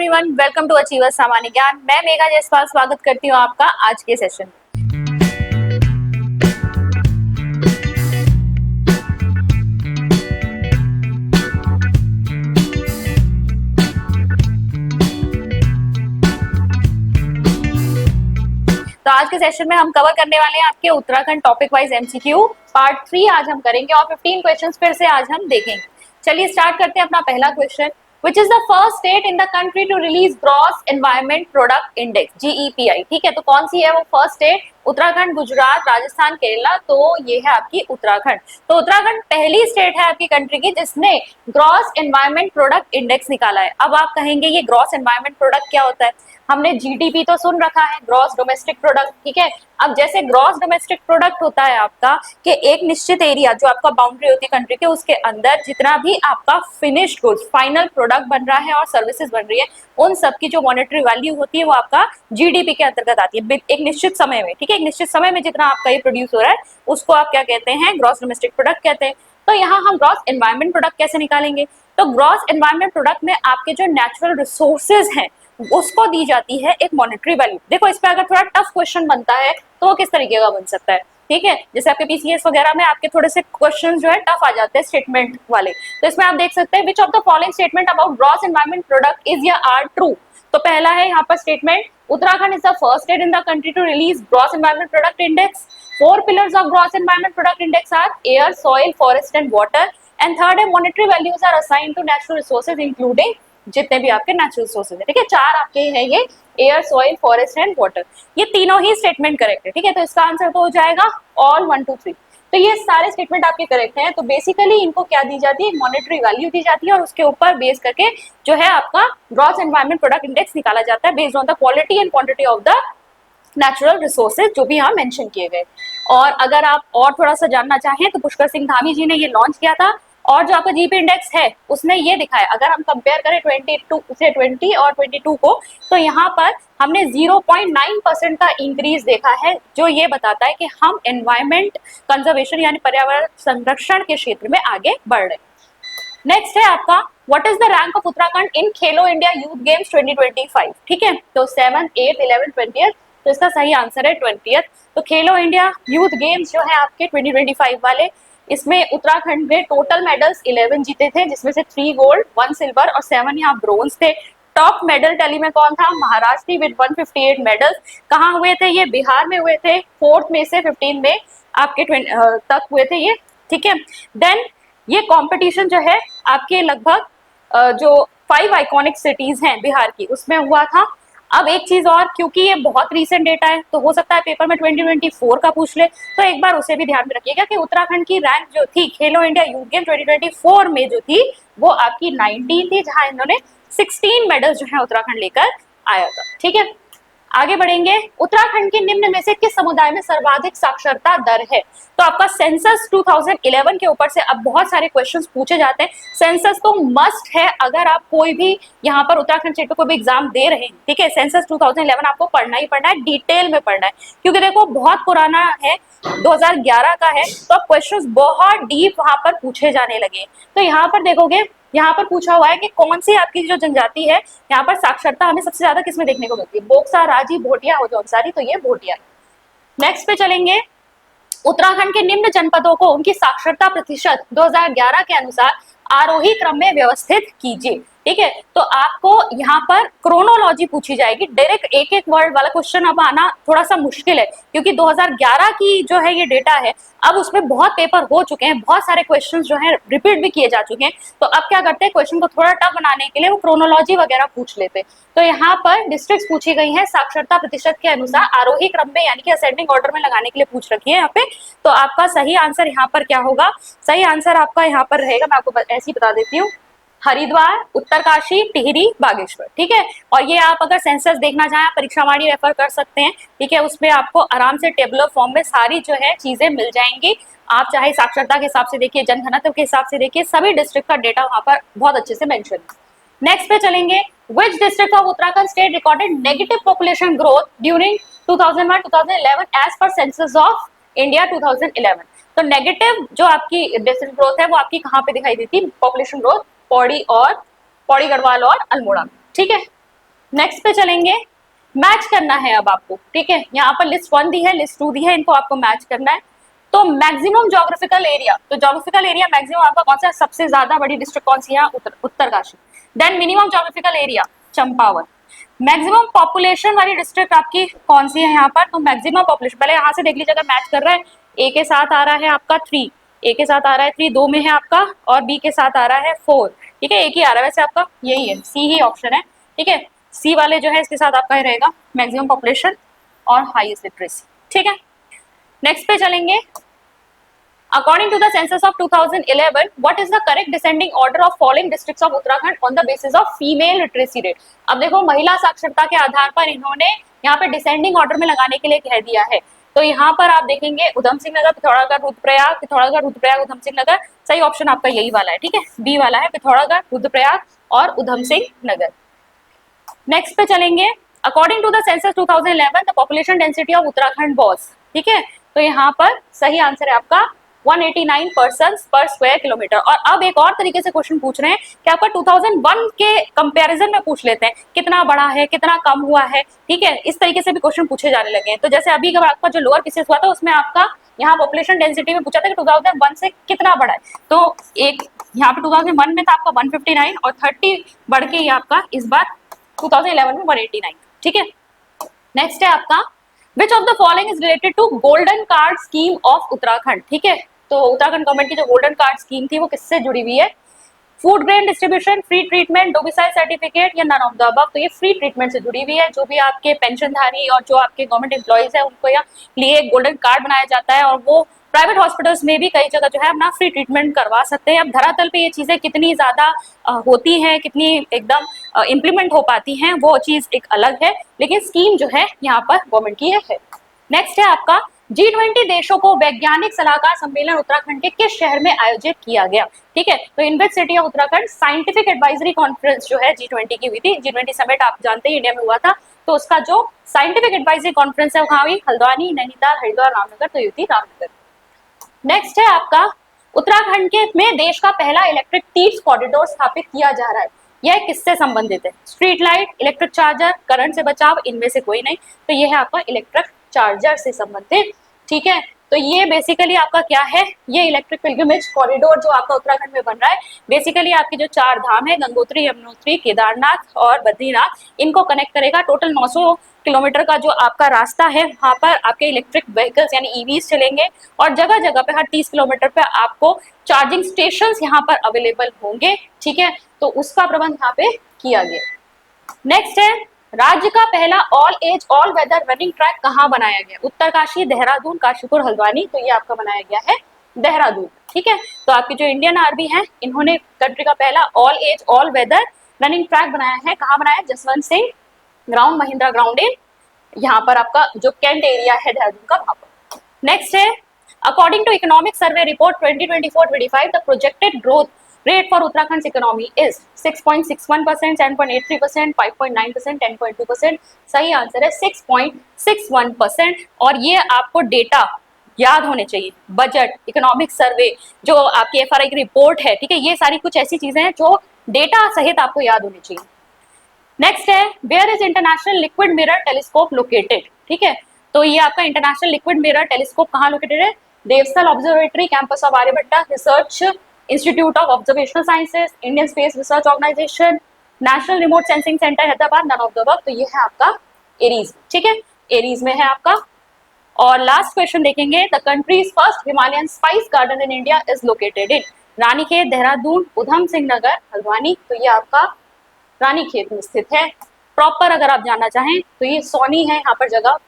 Everyone, welcome to achievers सामान्य ज्ञान। मैं मेघा जयसवाल स्वागत करती हूँ आपका आज के सेशन में। तो आज के सेशन में हम कवर करने वाले हैं आपके Uttarakhand topic wise MCQ part 3 आज हम करेंगे और 15 क्वेश्चंस फिर से आज हम देखेंगे। चलिए स्टार्ट करते हैं अपना पहला question. Which is the first state in the country to release Gross Environment Product Index GEPI? ठीक है, तो कौन सी है वो फर्स्ट स्टेट? उत्तराखंड, गुजरात, राजस्थान, केरला। तो ये है आपकी उत्तराखंड। तो उत्तराखंड पहली स्टेट है आपकी कंट्री की जिसने ग्रॉस एनवायरमेंट प्रोडक्ट इंडेक्स निकाला है। अब आप कहेंगे ये ग्रॉस एनवायरमेंट प्रोडक्ट क्या होता है? हमने जीडीपी तो सुन रखा है, ग्रॉस डोमेस्टिक प्रोडक्ट, ठीक है। अब जैसे ग्रॉस डोमेस्टिक प्रोडक्ट होता है आपका कि एक निश्चित एरिया जो आपका बाउंड्री होती है कंट्री के, उसके अंदर जितना भी आपका फिनिश्ड गुड्स, फाइनल प्रोडक्ट बन रहा है और सर्विसेज बन रही है, उन सब की जो मॉनेटरी वैल्यू होती है वो आपका जीडीपी के अंतर्गत आती है एक निश्चित समय में, ठीक है। एक निश्चित समय में जितना आपका ये प्रोड्यूस हो रहा है उसको आप क्या कहते हैं? ग्रॉस डोमेस्टिक प्रोडक्ट कहते हैं। तो यहाँ हम ग्रॉस एनवायरमेंट प्रोडक्ट कैसे निकालेंगे? तो ग्रॉस एनवायरमेंट प्रोडक्ट में आपके जो नेचुरल रिसोर्सेज हैं उसको दी जाती है एक मॉनेटरी वैल्यू। देखो इस पे अगर थोड़ा टफ क्वेश्चन बनता है तो वो किस तरीके का बन सकता है, ठीक है। जैसे आपके पीसीएस वगैरह में आपके थोड़े से क्वेश्चन जो है टफ आ जाते हैं स्टेटमेंट वाले। तो इसमें आप देख सकते हैं which of the following statement about gross environment product is या आर ट्रू। तो पहला है यहाँ पर statement, Uttarakhand is the first state in the country to release gross environment product index. 4 pillars of gross environment product index are air, soil, forest and water. And third है monetary values are assigned to natural resources including जितने भी आपके natural resources है, ठीक है। 4 आपके हैं ये air, soil, forest and water. ये तीनों ही स्टेटमेंट करेक्ट है, ठीक है। तो इसका आंसर तो हो जाएगा ऑल 1 2 3। तो ये सारे स्टेटमेंट आपके करेक्ट हैं। तो बेसिकली इनको क्या दी जाती है? मॉनेटरी वैल्यू दी जाती है और उसके ऊपर बेस करके जो है आपका ग्रॉस एनवायरमेंट प्रोडक्ट इंडेक्स निकाला जाता है based on the quality and quantity of the natural resources जो भी यहाँ मेंशन किए गए। और अगर आप और थोड़ा सा जानना चाहें तो पुष्कर सिंह धामी जी ने ये लॉन्च किया था और जो आपका जीपी इंडेक्स है उसने ये दिखाया, अगर हम कंपेयर करें 20 और 22 को, तो यहाँ पर हमने 0.9% का इंक्रीज देखा है, जो ये बताता है कि हम एनवायरमेंट कंजर्वेशन यानी पर्यावरण संरक्षण के क्षेत्र में आगे बढ़ रहे हैं। नेक्स्ट है आपका what is the rank of Uttarakhand in Khelo India youth games 2025, ठीक है। तो 7, 8, 11, 20, तो इसका सही आंसर है 20। तो खेलो इंडिया यूथ गेम्स जो है आपके 2025 वाले, इसमें उत्तराखंड ने टोटल मेडल्स 11 जीते थे, जिसमें से 3 गोल्ड, 1 सिल्वर और 7 यहाँ ब्रोंज थे। टॉप मेडल टैली में कौन था? Maharashtra with 158 medals. कहाँ हुए थे ये? बिहार में हुए थे। 4 मई से 15 मई आपके तक हुए थे ये, ठीक है। देन ये कॉम्पिटिशन जो है आपके लगभग जो 5 आइकॉनिक सिटीज हैं बिहार की उसमें हुआ था। अब एक चीज और, क्योंकि ये बहुत रीसेंट डेटा है तो हो सकता है पेपर में 2024 का पूछ ले, तो एक बार उसे भी ध्यान में रखिएगा कि उत्तराखंड की रैंक जो थी खेलो इंडिया यूथ गेम 2024 में जो थी वो आपकी 19 थी, जहां इन्होंने 16 मेडल्स जो है उत्तराखंड लेकर आया था, ठीक है। आगे बढ़ेंगे, उत्तराखंड के निम्न में से किस समुदाय में सर्वाधिक साक्षरता दर है? तो आपका सेंसस 2011 के ऊपर से अब बहुत सारे क्वेश्चंस पूछे जाते हैं। सेंसस तो मस्ट है अगर आप कोई भी यहाँ पर उत्तराखंड स्टेट को भी एग्जाम दे रहे हैं, ठीक है। सेंसस 2011 आपको पढ़ना ही पढ़ना है, डिटेल में पढ़ना है, क्योंकि देखो बहुत पुराना है, 2011 का है, तो अब क्वेश्चंस बहुत डीप वहां पर पूछे जाने लगे। तो यहाँ पर देखोगे, यहाँ पर पूछा हुआ है कि कौन सी आपकी जो जनजाति है यहाँ पर साक्षरता हमें सबसे ज्यादा किसमें देखने को मिलती है? बोक्सा, राजी, भोटिया हो जौनसारी, तो ये भोटिया। नेक्स्ट पे चलेंगे, उत्तराखंड के निम्न जनपदों को उनकी साक्षरता प्रतिशत 2011 के अनुसार आरोही क्रम में व्यवस्थित कीजिए, ठीक है। तो आपको यहाँ पर क्रोनोलॉजी पूछी जाएगी, डायरेक्ट एक एक वर्ड वाला क्वेश्चन अब आना थोड़ा सा मुश्किल है, क्योंकि 2011 की जो है ये डेटा है, अब उसमें बहुत पेपर हो चुके हैं, बहुत सारे क्वेश्चंस जो है रिपीट भी किए जा चुके हैं। तो अब क्या करते हैं, क्वेश्चन को थोड़ा टफ बनाने के लिए वो क्रोनोलॉजी वगैरह पूछ लेते। तो यहाँ पर डिस्ट्रिक्ट पूछी गई है साक्षरता प्रतिशत के अनुसार आरोही क्रम में, यानी कि असेंडिंग ऑर्डर में लगाने के लिए पूछ रखी है यहाँ पे। तो आपका सही आंसर यहाँ पर क्या होगा? सही आंसर आपका यहाँ पर रहेगा, मैं आपको ऐसे ही बता देती हूँ, हरिद्वार, उत्तरकाशी, टिहरी, बागेश्वर, ठीक है। और ये आप अगर सेंसस देखना चाहें परीक्षावाणी रेफर कर सकते हैं, ठीक है। उसमें आपको आराम से टेबुलर फॉर्म में सारी जो है चीजें मिल जाएंगी। आप चाहे साक्षरता के हिसाब से देखिए, जनघनत्व के हिसाब से देखिए, सभी डिस्ट्रिक्ट का डेटा वहां पर बहुत अच्छे से मेंशन है। नेक्स्ट पे चलेंगे, which district of Uttarakhand state recorded negative population growth during 2001-2011 as per census of India 2011। तो नेगेटिव जो आपकी डिस्ट्रिक्ट ग्रोथ है वो आपकी कहाँ पे दिखाई देती? पॉपुलेशन ग्रोथ पौड़ी गढ़वाल और अल्मोड़ा, ठीक है। नेक्स्ट पे चलेंगे, मैच करना है अब आपको, ठीक है। यहाँ पर लिस्ट 1 दी है, लिस्ट 2 दी है, इनको आपको मैच करना है। तो मैक्सिमम ज्योग्राफिकल एरिया, तो ज्योग्राफिकल एरिया मैक्सिमम आपका कौन सा, सबसे ज्यादा बड़ी डिस्ट्रिक्ट कौन सी है, Uttarkashi. Then minimum geographical area Champawat. Maximum population वाली डिस्ट्रिक्ट आपकी कौन सी है यहाँ पर, तो मैक्सिमम पॉपुलेशन पहले यहाँ से देख लीजिए, अगर मैच कर रहा है, ए के साथ आ रहा है आपका 3, ए के साथ आ रहा है 3, 2 में है आपका, और बी के साथ आ रहा है 4, ठीक है। एक ही आ रहा है वैसे आपका, यही है, सी ही ऑप्शन है, ठीक है। सी वाले जो है इसके साथ आपका ही रहेगा, मैक्सिमम पॉपुलेशन और हाईएस्ट लिटरेसी, ठीक है। नेक्स्ट पे चलेंगे, According to the census of 2011, what is the correct descending order of following districts of Uttarakhand on the basis of female literacy rate? अब देखो महिला साक्षरता के आधार पर इन्होंने यहाँ पे डिसेंडिंग ऑर्डर में लगाने के लिए कह दिया है। तो यहाँ पर आप देखेंगे उधम सिंह नगर, पिथौरागढ़, रुद्रप्रयाग, पिथौरागढ़, रुद्रप्रयाग, उधम सिंह नगर, सही ऑप्शन आपका यही वाला है, ठीक है, बी वाला है, पिथौरागढ़, रुद्रप्रयाग और उधम सिंह नगर। नेक्स्ट पे चलेंगे, according to the census 2011 the population density of Uttarakhand was, ठीक है। तो यहाँ पर सही आंसर है आपका 189 पर्सन्स पर स्क्वायर किलोमीटर। और अब एक और तरीके से क्वेश्चन पूछ रहे हैं कि आपका 2001 के कंपैरिजन में पूछ लेते हैं, कितना बड़ा है, कितना कम हुआ है, ठीक है। इस तरीके से भी क्वेश्चन पूछे जाने लगे हैं। तो जैसे अभी का आपका जो लोअर पीसेस हुआ था उसमें आपका यहाँ पॉपुलेशन डेंसिटी में पूछा था कि 2001 से कितना बड़ा है, तो एक यहाँ पे 2001 में था आपका 159 और 30 बढ़ के ये आपका इस बार 2011 में 189, ठीक है। नेक्स्ट है आपका, Which of the following is related to golden card scheme of Uttarakhand, ठीक है। तो उत्तराखंड गवर्नमेंट की जो गोल्डन कार्ड स्कीम थी वो किससे जुड़ी हुई है, food grain distribution, free treatment, domicile certificate या नन ऑफ द अबव। तो ये फ्री ट्रीटमेंट से जुड़ी हुई है। जो भी आपके पेंशनधारी और जो आपके गवर्नमेंट एम्प्लॉइज है उनको या लिए गोल्डन कार्ड बनाया जाता है और वो प्राइवेट हॉस्पिटल्स में भी कई जगह जो है अपना फ्री ट्रीटमेंट करवा सकते हैं। अब धरातल पे ये चीजें कितनी ज्यादा होती हैं, कितनी एकदम इम्प्लीमेंट हो पाती हैं, वो चीज एक अलग है, लेकिन स्कीम जो है यहाँ पर गवर्नमेंट की है। नेक्स्ट है आपका, G20 देशों को वैज्ञानिक सलाहकार सम्मेलन उत्तराखंड के किस शहर में आयोजित किया गया, ठीक है। तो in which city of Uttarakhand scientific advisory conference जो है G20 की हुई थी। G20 समिट आप जानते हैं इंडिया में हुआ था, तो उसका जो साइंटिफिक एडवाइजरी कॉन्फ्रेंस है वहां हुई, हल्द्वानी, नैनीताल, हरिद्वार, रामनगर, तो ये थी रामनगर। नेक्स्ट है आपका, उत्तराखंड के में देश का पहला इलेक्ट्रिक टीप्स कॉरिडोर स्थापित किया जा रहा है, यह किससे संबंधित है, street light, electric charger, current से बचाव, इनमें से कोई नहीं। तो ये है आपका इलेक्ट्रिक चार्जर से संबंधित, ठीक है। तो ये बेसिकली आपका क्या है, ये इलेक्ट्रिक पिलग्रिमेज कॉरिडोर जो आपका उत्तराखंड में बन रहा है, बेसिकली आपकी जो 4 धाम है, गंगोत्री, यमुनोत्री, केदारनाथ और बद्रीनाथ, इनको कनेक्ट करेगा। टोटल 900 किलोमीटर का जो आपका रास्ता है वहां पर आपके इलेक्ट्रिक व्हीकल्स यानी ईवीज चलेंगे और जगह जगह पे हर 30 किलोमीटर पे आपको चार्जिंग स्टेशंस यहाँ पर अवेलेबल होंगे, ठीक है। तो उसका प्रबंध यहाँ पे किया गया। नेक्स्ट है, राज्य का पहला all age all weather running track कहाँ बनाया गया, उत्तरकाशी, देहरादून, काशीपुर, हल्द्वानी। तो ये आपका बनाया गया है देहरादून, ठीक है। तो आपकी जो इंडियन आर्मी है इन्होंने कंट्री का पहला all age all weather running track बनाया है। कहाँ बनाया, Jaswant Singh ground, Mahindra ground in, यहाँ पर आपका जो कैंट एरिया है देहरादून का वहां पर। नेक्स्ट है, according to economic survey report 2024-25 the projected growth rate for Uttarakhnd's economy is 6.61%, 7.83%, 5.9%, 10.2%। सही आंसर है 6.61%। और ये आपको डेटा याद होने चाहिए, बजट, इकोनॉमिक सर्वे, जो आपकी FRI की रिपोर्ट है, ठीक है, ये सारी कुछ ऐसी चीजें हैं जो डेटा सहित आपको याद होनी चाहिए। नेक्स्ट है, where is international liquid mirror telescope located, ठीक है। तो ये आपका इंटरनेशनल लिक्विड मिरर टेलीस्कोप कहाँ लोकेटेड है, Devasthal observatory, campus of Aryabhatta research institute of observational sciences, Indian space research organisation, national remote sensing centre Hyderabad, none of the above. तो ये है आपका एरीज, ठीक है, एरीज में है आपका। और लास्ट क्वेश्चन देखेंगे, the country's first Himalayan spice garden in India is located in Ranikhet, Dehradun, Udham Singh Nagar, Haldwani. तो ये आपका रानीखेत में स्थित है। प्रॉपर अगर आप जानना चाहें तो ये सोनी है यहाँ पर जगह,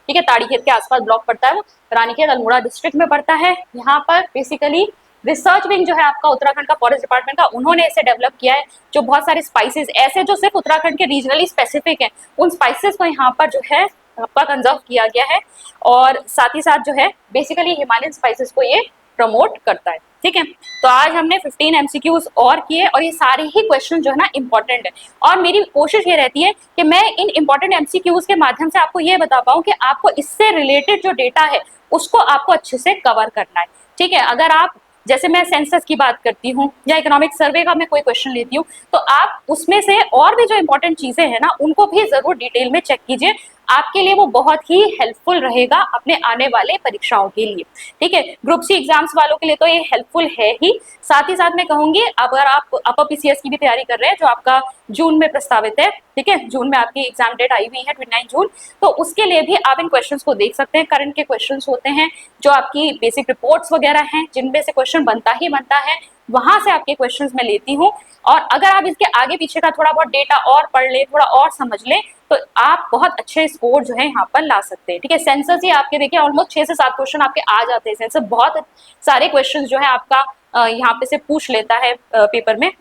ठीक है, ताड़ीखेत के आसपास ब्लॉक पड़ता है वो, रानीखेत अल्मोड़ा डिस्ट्रिक्ट में पड़ता है। यहाँ पर बेसिकली रिसर्च विंग जो है आपका उत्तराखंड का फॉरेस्ट डिपार्टमेंट का, उन्होंने इसे डेवलप किया है। जो बहुत सारे स्पाइसेस ऐसे जो सिर्फ उत्तराखंड के रीजनली स्पेसिफिक हैं, उन स्पाइसेस को यहाँ पर जो है आपका कंजर्व किया गया है और साथ ही साथ जो है बेसिकली हिमालयन स्पाइसेस को ये प्रमोट करता है, ठीक है। तो आज हमने 15 MCQs और किए और ये सारे ही क्वेश्चन जो है ना इंपॉर्टेंट है और मेरी कोशिश ये रहती है कि मैं इन इंपॉर्टेंट MCQs के माध्यम से आपको ये बता पाऊँ कि आपको इससे रिलेटेड जो डेटा है उसको आपको अच्छे से कवर करना है, ठीक है। अगर आप जैसे मैं सेंसस की बात करती हूँ या इकोनॉमिक सर्वे का मैं कोई क्वेश्चन लेती हूँ, तो आप उसमें से और भी जो इंपॉर्टेंट चीजें हैं ना उनको भी जरूर डिटेल में चेक कीजिए, आपके लिए वो बहुत ही हेल्पफुल रहेगा अपने आने वाले परीक्षाओं के लिए। ठीक है, ग्रुप सी एग्जाम्स वालों के लिए तो ये हेल्पफुल है ही, साथ ही साथ मैं कहूंगी अगर आप अपर पीसीएस की भी तैयारी कर रहे हैं जो आपका जून में प्रस्तावित है, ठीक है, जून में आपकी एग्जाम डेट आई हुई है 29 जून, तो उसके लिए भी आप इन क्वेश्चंस को देख सकते हैं। करंट के क्वेश्चंस होते हैं, जो आपकी बेसिक रिपोर्ट्स वगैरह हैं जिनमें से क्वेश्चन बनता ही बनता है, वहां से आपके क्वेश्चंस मैं लेती हूँ। और अगर आप इसके आगे पीछे का थोड़ा बहुत डेटा और पढ़ ले, थोड़ा और समझ ले, तो आप बहुत अच्छे स्कोर जो है यहाँ पर ला सकते हैं। ठीक है, सेंसस ही आपके देखिए ऑलमोस्ट 6 से 7 क्वेश्चन आपके आ जाते हैं, सेंसस बहुत सारे क्वेश्चन जो है आपका यहाँ पे से पूछ लेता है पेपर में।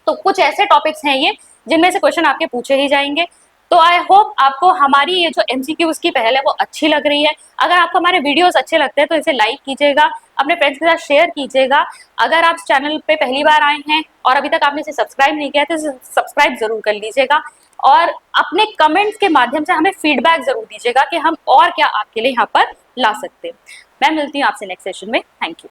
तो कुछ ऐसे टॉपिक्स हैं ये जिनमें से क्वेश्चन आपके पूछे ही जाएंगे। तो आई होप आपको हमारी ये जो एमसीक्यूज की पहल है वो अच्छी लग रही है। अगर आपको हमारे वीडियोस अच्छे लगते हैं तो इसे लाइक कीजिएगा, अपने फ्रेंड्स के साथ शेयर कीजिएगा। अगर आप चैनल पे पहली बार आए हैं और अभी तक आपने इसे सब्सक्राइब नहीं किया तो इसे सब्सक्राइब जरूर कर लीजिएगा, और अपने कमेंट्स के माध्यम से हमें फीडबैक जरूर दीजिएगा कि हम और क्या आपके लिए यहाँ पर ला सकते हैं। मैं मिलती हूँ आपसे नेक्स्ट सेशन में। Thank you.